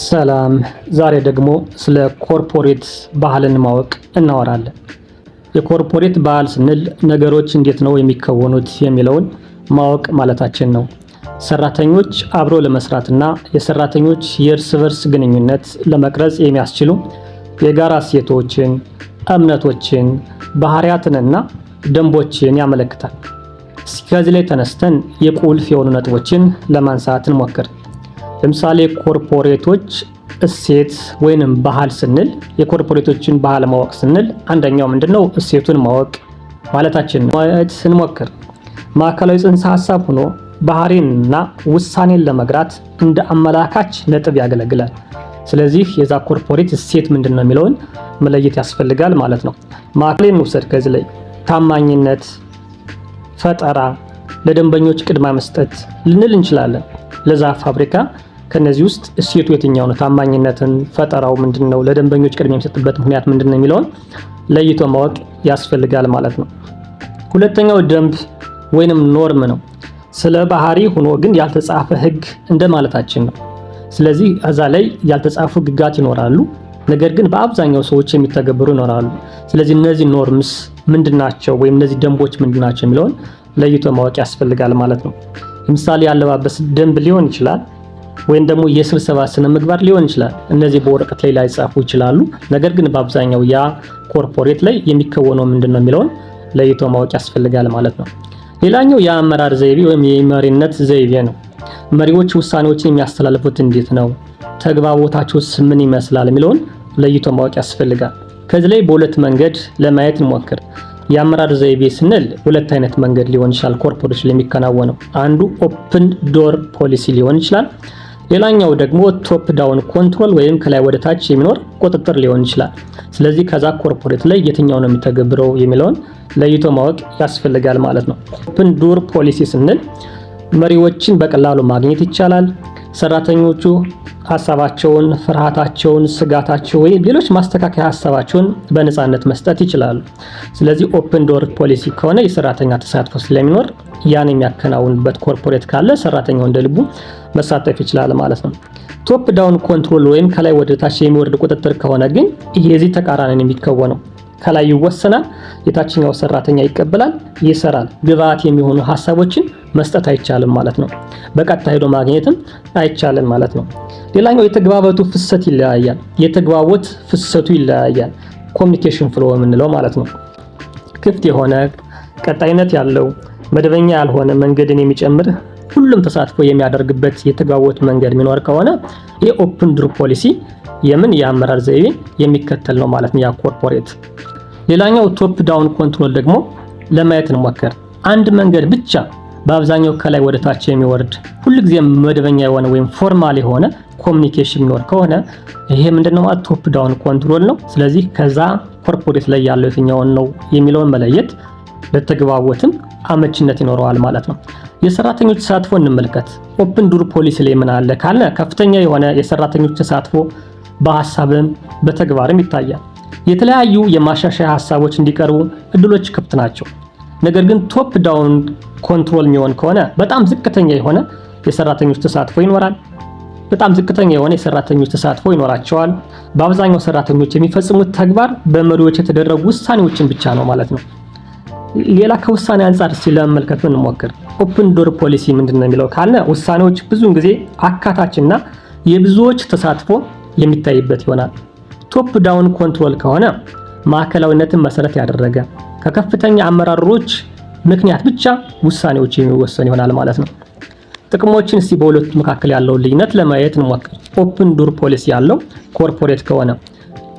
ሰላም፣ ዛሬ ደግሞ ስለ ኮርፖሬት ባህልን ማወቅ እናወራለን። የኮርፖሬት ባህል ስንል ነገሮች እንዴት ነው የሚከወኑት የሚለውን ማወቅ ማለታችን ነው። ሰራተኞች አብሮ ለመስራትና የሰራተኞች የእርስ በርስ ግንኙነት ለመቅረጽ የሚያስችሉ የጋራ እሴቶችን፣ እምነቶችን፣ ባህሪያትንና ደንቦችን ያመለክታል። ከዚህ ላይ ተነስተን የቁልፍ የሆኑ ነጥቦችን ለማንሳት እንሞክር። ለምሳሌ ኮርፖሬቶች እሴት ወይንም ባህል ስንል የኮርፖሬቶችን ባህል ማወቅ ስንል አንደኛው ምንድነው እሴቱን ማወቅ ማለታችን ነው። ስንሞክር ማዕከላዊ ጽንሰ ሐሳብ ሆኖ ባህሪንና ውሳኔን ለመግራት እንደ አመላካች ነጥብ ያገለግላል። ስለዚህ የዛ ኮርፖሬት እሴት ምንድነው የሚለውን መለየት ያስፈልጋል ማለት ነው። ማዕከላዊን ውሰድ። ከዚህ ላይ ታማኝነት፣ ፈጠራ፣ ለደንበኞች ቅድሚያ መስጠት ልንል እንችላለን። ለዛ ፋብሪካ ከነዚህ ውስጥ እሴቱ የትኛው ነው? ታማኝነትን፣ ፈጠራው ምንድነው? ለደንበኞች ቅድሚያ የሚሰጥበት ምክንያት ምንድነው የሚለውን ለይቶ ማወቅ ያስፈልጋል ማለት ነው። ሁለተኛው ደንብ ወይንም ኖርም ነው። ስለ ባህሪ ሆኖ ግን ያልተጻፈ ህግ እንደማለታችን ነው። ስለዚህ እዛ ላይ ያልተጻፉ ህግጋት ይኖራሉ፣ ነገር ግን በአብዛኛው ሰዎች የሚተገበሩ ይኖራሉ። ስለዚህ እነዚህ ኖርምስ ምንድናቸው ወይም እነዚህ ደንቦች ምንድናቸው የሚለውን ለይቶ ማወቅ ያስፈልጋል ማለት ነው። ለምሳሌ ያለባበስ ደንብ ሊሆን ይችላል፣ ወይም ደግሞ የስብሰባ ስነ ምግባር ሊሆን ይችላል። እነዚህ በወረቀት ላይ ላይጻፉ ይችላሉ፣ ነገር ግን በአብዛኛው ያ ኮርፖሬት ላይ የሚከወነው ምንድነው የሚለውን ለይቶ ማወቅ ያስፈልጋል ማለት ነው። ሌላኛው የአመራር ዘይቤ ወይም የመሪነት ዘይቤ ነው። መሪዎች ውሳኔዎችን የሚያስተላልፉት እንዴት ነው? ተግባቦታቸውስ ምን ይመስላል የሚለውን ለይቶ ማወቅ ያስፈልጋል። ከዚህ ላይ በሁለት መንገድ ለማየት እንሞክር። የአመራር ዘይቤ ስንል ሁለት አይነት መንገድ ሊሆን ይችላል ኮርፖሬሽን የሚከናወነው። አንዱ ኦፕን ዶር ፖሊሲ ሊሆን ይችላል። ሌላኛው ደግሞ ቶፕ ዳውን ኮንትሮል ወይም ከላይ ወደ ታች የሚኖር ቁጥጥር ሊሆን ይችላል። ስለዚህ ከዛ ኮርፖሬት ላይ የትኛው ነው የሚተገብረው የሚለውን ለይቶ ማወቅ ያስፈልጋል ማለት ነው። ኦፕን ዶር ፖሊሲ ስንል መሪዎችን በቀላሉ ማግኘት ይቻላል። ሰራተኞቹ ሀሳባቸውን፣ ፍርሃታቸውን፣ ስጋታቸው ወይ ሌሎች ማስተካከያ ሀሳባቸውን በነፃነት መስጠት ይችላሉ። ስለዚህ ኦፕን ዶር ፖሊሲ ከሆነ የሰራተኛ ተሳትፎ ስለሚኖር ያን የሚያከናውንበት ኮርፖሬት ካለ ሰራተኛው እንደ ልቡ መሳተፍ ይችላል ማለት ነው። ቶፕ ዳውን ኮንትሮል ወይም ከላይ ወደ ታች የሚወርድ ቁጥጥር ከሆነ ግን የዚህ ተቃራኒ የሚከወነው። ከላይ ይወሰናል፣ የታችኛው ሰራተኛ ይቀበላል፣ ይሰራል። ግብአት የሚሆኑ ሀሳቦችን መስጠት አይቻልም ማለት ነው። በቀጥታ ሄዶ ማግኘትም አይቻልም ማለት ነው። ሌላኛው የተግባቦቱ ፍሰት ይለያያል። የተግባቦት ፍሰቱ ይለያያል። ኮሚኒኬሽን ፍሎ የምንለው ማለት ነው። ክፍት የሆነ ቀጣይነት ያለው መደበኛ ያልሆነ መንገድን የሚጨምር ሁሉም ተሳትፎ የሚያደርግበት የተግባቦት መንገድ የሚኖር ከሆነ የኦፕን ዶር ፖሊሲ የአመራር ዘይቤ የሚከተል ነው ማለት ነው ያ ኮርፖሬት። ሌላኛው ቶፕ ዳውን ኮንትሮል ደግሞ ለማየት እንሞክር። አንድ መንገድ ብቻ በአብዛኛው ከላይ ወደ ታች የሚወርድ ሁልጊዜም መደበኛ የሆነ ወይም ፎርማል የሆነ ኮሚኒኬሽን የሚኖር ከሆነ ይሄ ምንድነው ማለት ቶፕ ዳውን ኮንትሮል ነው። ስለዚህ ከዛ ኮርፖሬት ላይ ያለው የትኛውን ነው የሚለውን መለየት ለተግባቦትም አመቺነት ይኖረዋል ማለት ነው። የሰራተኞች ተሳትፎ እንመልከት። ኦፕን ዶር ፖሊሲ ላይ ምን አለ ካለ ከፍተኛ የሆነ የሰራተኞች ተሳትፎ በሐሳብም በተግባርም ይታያል። የተለያዩ የማሻሻያ ሐሳቦች እንዲቀርቡ እድሎች ክፍት ናቸው። ነገር ግን ቶፕ ዳውን ኮንትሮል የሚሆን ከሆነ በጣም ዝቅተኛ የሆነ የሰራተኞች ተሳትፎ ይኖራል። በጣም ዝቅተኛ የሆነ የሰራተኞች ተሳትፎ ይኖራቸዋል። በአብዛኛው ሰራተኞች የሚፈጽሙት ተግባር በመሪዎች የተደረጉ ውሳኔዎችን ብቻ ነው ማለት ነው። ሌላ ከውሳኔ አንጻር ለመመልከት እንሞክር። ኦፕን ዶር ፖሊሲ ምንድነው የሚለው ካለ ውሳኔዎች ብዙውን ጊዜ አካታችና የብዙዎች ተሳትፎ የሚታይበት ይሆናል። ቶፕ ዳውን ኮንትሮል ከሆነ ማዕከላዊነትን መሰረት ያደረገ ከከፍተኛ አመራሮች ምክንያት ብቻ ውሳኔዎች የሚወሰኑ ይሆናል ማለት ነው። ጥቅሞችን እስቲ በሁለቱ መካከል ያለው ልዩነት ለማየት እንሞክር። ኦፕን ዶር ፖሊሲ ያለው ኮርፖሬት ከሆነ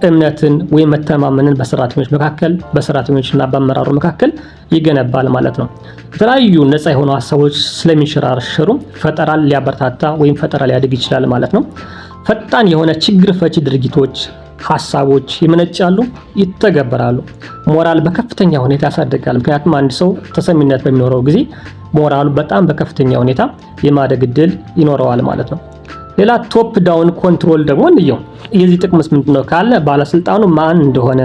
እምነትን ወይም መተማመንን በሰራተኞች መካከል በሰራተኞችና በአመራሩ መካከል ይገነባል ማለት ነው። የተለያዩ ነፃ የሆኑ ሀሳቦች ስለሚንሸራሸሩ ፈጠራን ሊያበረታታ ወይም ፈጠራ ሊያድግ ይችላል ማለት ነው። ፈጣን የሆነ ችግር ፈቺ ድርጊቶች፣ ሀሳቦች ይመነጫሉ፣ ይተገበራሉ። ሞራል በከፍተኛ ሁኔታ ያሳድጋል። ምክንያቱም አንድ ሰው ተሰሚነት በሚኖረው ጊዜ ሞራሉ በጣም በከፍተኛ ሁኔታ የማደግ እድል ይኖረዋል ማለት ነው። ሌላ ቶፕ ዳውን ኮንትሮል ደግሞ እንየው። የዚህ ጥቅምስ ምንድነው ካለ ባለስልጣኑ ማን እንደሆነ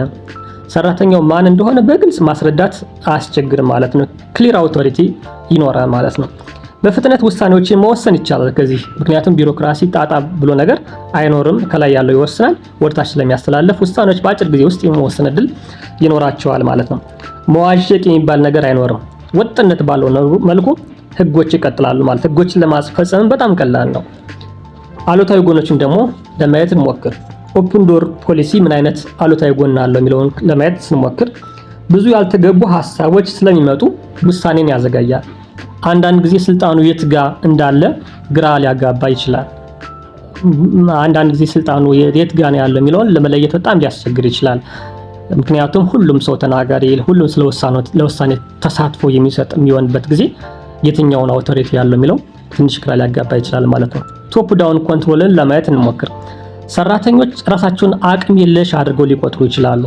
ሰራተኛው ማን እንደሆነ በግልጽ ማስረዳት አያስቸግርም ማለት ነው። ክሊር አውቶሪቲ ይኖራል ማለት ነው። በፍጥነት ውሳኔዎችን መወሰን ይቻላል ከዚህ ምክንያቱም ቢሮክራሲ ጣጣ ብሎ ነገር አይኖርም። ከላይ ያለው ይወስናል፣ ወደታች ስለሚያስተላልፍ ውሳኔዎች በአጭር ጊዜ ውስጥ የመወሰን እድል ይኖራቸዋል ማለት ነው። መዋዠቅ የሚባል ነገር አይኖርም። ወጥነት ባለው መልኩ ህጎች ይቀጥላሉ ማለት ህጎችን ለማስፈጸም በጣም ቀላል ነው። አሉታዊ ጎኖችን ደግሞ ለማየት እንሞክር። ኦፕን ዶር ፖሊሲ ምን አይነት አሉታዊ ጎን አለው የሚለውን ለማየት ስንሞክር ብዙ ያልተገቡ ሐሳቦች ስለሚመጡ ውሳኔን ያዘጋያል። አንዳንድ ጊዜ ስልጣኑ የት ጋር እንዳለ ግራ ሊያጋባ ይችላል። አንዳንድ ጊዜ ስልጣኑ የት ጋር ነው ያለው የሚለውን ለመለየት በጣም ሊያስቸግር ይችላል። ምክንያቱም ሁሉም ሰው ተናጋሪ፣ ሁሉም ለውሳኔ ተሳትፎ የሚሰጥ የሚሆንበት ጊዜ የትኛውን አውቶሪቲ ያለው የሚለው ትንሽ ግራ ሊያጋባ ይችላል ማለት ነው። ቶፕ ዳውን ኮንትሮልን ለማየት እንሞክር። ሰራተኞች ራሳቸውን አቅም የለሽ አድርገው ሊቆጥሩ ይችላሉ።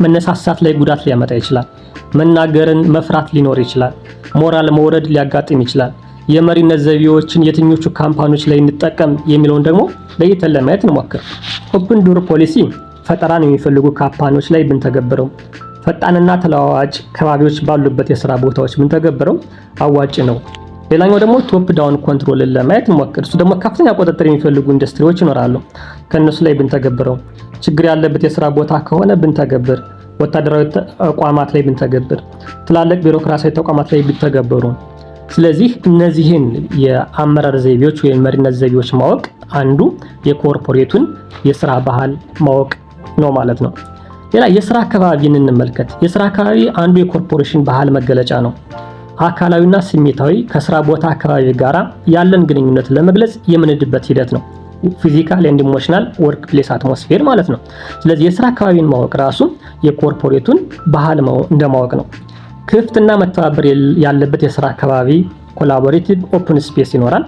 መነሳሳት ላይ ጉዳት ሊያመጣ ይችላል። መናገርን መፍራት ሊኖር ይችላል። ሞራል መውረድ ሊያጋጥም ይችላል። የመሪነት ዘዴዎችን የትኞቹ ካምፓኒዎች ላይ እንጠቀም የሚለውን ደግሞ ለይተን ለማየት እንሞክር። ኦፕን ዶር ፖሊሲ ፈጠራን የሚፈልጉ ካምፓኒዎች ላይ ብንተገብረው፣ ፈጣንና ተለዋዋጭ ከባቢዎች ባሉበት የሥራ ቦታዎች ብንተገብረው አዋጭ ነው። ሌላኛው ደግሞ ቶፕ ዳውን ኮንትሮልን ለማየት እንሞክር። እሱ ደግሞ ከፍተኛ ቁጥጥር የሚፈልጉ ኢንዱስትሪዎች ይኖራሉ። ከነሱ ላይ ብንተገብረው፣ ችግር ያለበት የሥራ ቦታ ከሆነ ብንተገብር፣ ወታደራዊ ተቋማት ላይ ብንተገብር፣ ትላልቅ ቢሮክራሲያዊ ተቋማት ላይ ብንተገብሩ። ስለዚህ እነዚህን የአመራር ዘይቤዎች ወይም መሪነት ዘይቤዎች ማወቅ አንዱ የኮርፖሬቱን የሥራ ባህል ማወቅ ነው ማለት ነው። ሌላ የሥራ አካባቢን እንመልከት። የሥራ አካባቢ አንዱ የኮርፖሬሽን ባህል መገለጫ ነው። አካላዊና ስሜታዊ ከሥራ ቦታ አካባቢ ጋራ ያለን ግንኙነት ለመግለጽ የምንድበት ሂደት ነው። ፊዚካል ኤንድ ኢሞሽናል ወርክ ፕሌስ አትሞስፌር ማለት ነው። ስለዚህ የሥራ አካባቢን ማወቅ ራሱ የኮርፖሬቱን ባህል እንደማወቅ ነው። ክፍትና መተባበር ያለበት የሥራ አካባቢ ኮላቦሬቲቭ ኦፕን ስፔስ ይኖራል።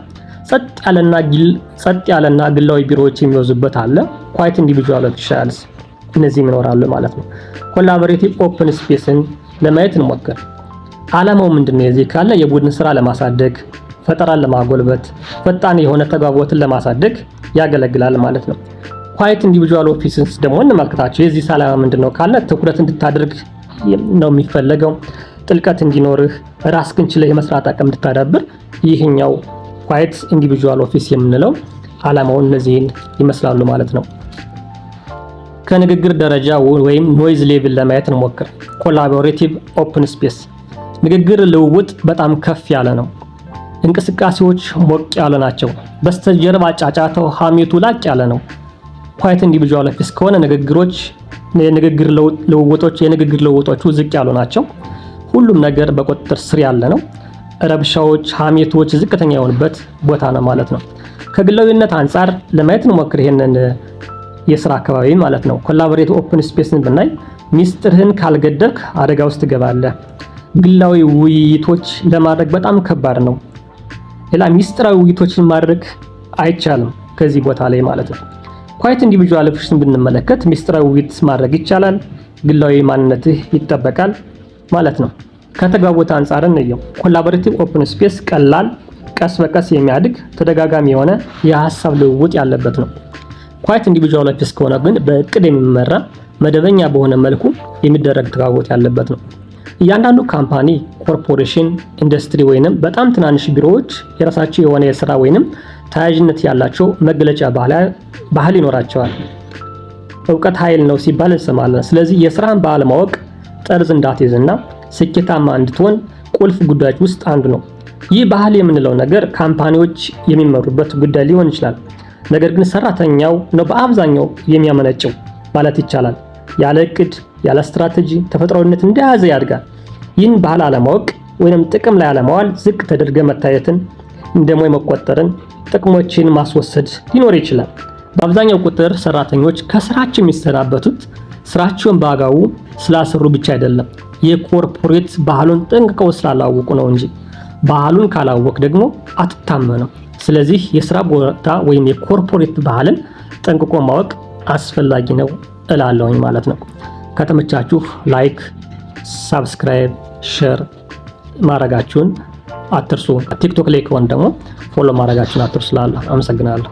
ጸጥ ያለና ግላዊ ቢሮዎች የሚወዙበት አለ። ኳይት ኢንዲቪጁዋል ኦፊሻልስ እነዚህም ይኖራሉ ማለት ነው። ኮላቦሬቲቭ ኦፕን ስፔስን ለማየት እንሞክር። ዓላማው ምንድነው? የዚህ ካለ የቡድን ስራ ለማሳደግ፣ ፈጠራን ለማጎልበት፣ ፈጣን የሆነ ተግባቦትን ለማሳደግ ያገለግላል ማለት ነው። ኳይት ኢንዲቪጁዋል ኦፊስስ ደግሞ እንመልከታቸው። የዚህ ዓላማ ምንድነው ካለ ትኩረት እንድታደርግ ነው የሚፈለገው። ጥልቀት እንዲኖርህ፣ ራስህን ችለህ የመስራት አቅም እንድታዳብር ይህኛው ኳይት ኢንዲቪጁዋል ኦፊስ የምንለው ዓላማው እነዚህን ይመስላሉ ማለት ነው። ከንግግር ደረጃ ወይም ኖይዝ ሌቭል ለማየት እንሞክር። ኮላቦሬቲቭ ኦፕን ስፔስ ንግግር ልውውጥ በጣም ከፍ ያለ ነው። እንቅስቃሴዎች ሞቅ ያለ ናቸው። በስተጀርባ ጫጫታው ሐሜቱ ላቅ ያለ ነው። ኳይት ኢንዲቪጁዋል ኦፊስ ከሆነ የንግግር ልውውጦቹ ዝቅ ያሉ ናቸው። ሁሉም ነገር በቁጥጥር ስር ያለ ነው። ረብሻዎች፣ ሐሜቶች ዝቅተኛ የሆኑበት ቦታ ነው ማለት ነው። ከግላዊነት አንጻር ለማየት እንሞክር ይሄንን የሥራ አካባቢ ማለት ነው። ኮላቦሬቲቭ ኦፕን ስፔስን ብናይ ሚስጥርህን ካልገደብክ አደጋ ውስጥ ትገባለህ። ግላዊ ውይይቶች ለማድረግ በጣም ከባድ ነው። ሌላ ሚስጥራዊ ውይይቶችን ማድረግ አይቻልም ከዚህ ቦታ ላይ ማለት ነው። ኳይት ኢንዲቪጁዋል ኦፊስን ብንመለከት ሚስጥራዊ ውይይት ማድረግ ይቻላል። ግላዊ ማንነትህ ይጠበቃል ማለት ነው። ከተግባቦት አንጻር እንየው። ኮላቦሬቲቭ ኦፕን ስፔስ ቀላል፣ ቀስ በቀስ የሚያድግ ተደጋጋሚ የሆነ የሐሳብ ልውውጥ ያለበት ነው። ኳይት ኢንዲቪጁዋል ኦፊስ ከሆነ ግን በእቅድ የሚመራ መደበኛ በሆነ መልኩ የሚደረግ ተግባቦት ያለበት ነው። እያንዳንዱ ካምፓኒ፣ ኮርፖሬሽን፣ ኢንዱስትሪ ወይንም በጣም ትናንሽ ቢሮዎች የራሳቸው የሆነ የሥራ ወይንም ተያያዥነት ያላቸው መገለጫ ባህል ይኖራቸዋል። እውቀት ኃይል ነው ሲባል እንሰማለን። ስለዚህ የሥራን ባህል ማወቅ ጠርዝ እንዳትይዝና ስኬታማ እንድትሆን ቁልፍ ጉዳዮች ውስጥ አንዱ ነው። ይህ ባህል የምንለው ነገር ካምፓኒዎች የሚመሩበት ጉዳይ ሊሆን ይችላል። ነገር ግን ሰራተኛው ነው በአብዛኛው የሚያመነጨው ማለት ይቻላል። ያለ እቅድ፣ ያለ ስትራቴጂ ተፈጥሯዊነት እንደያዘ ያድጋል። ይህን ባህል አለማወቅ ወይንም ጥቅም ላይ አለማዋል ዝቅ ተደርገ መታየትን፣ እንደሞይ መቆጠርን፣ ጥቅሞችን ማስወሰድ ሊኖር ይችላል። በአብዛኛው ቁጥር ሰራተኞች ከስራቸው የሚሰናበቱት ስራቸውን በአግባቡ ስላሰሩ ብቻ አይደለም፣ የኮርፖሬት ባህሉን ጠንቅቀው ስላላወቁ ነው እንጂ። ባህሉን ካላወቅ ደግሞ አትታመንም። ስለዚህ የሥራ ቦታ ወይም የኮርፖሬት ባህልን ጠንቅቆ ማወቅ አስፈላጊ ነው እላለሁኝ ማለት ነው። ከተመቻችሁ ላይክ፣ ሳብስክራይብ፣ ሼር ማድረጋችሁን አትርሱ። ቲክቶክ ላይ ከሆነ ደግሞ ፎሎ ማድረጋችሁን አትርሱ። አመሰግናለሁ።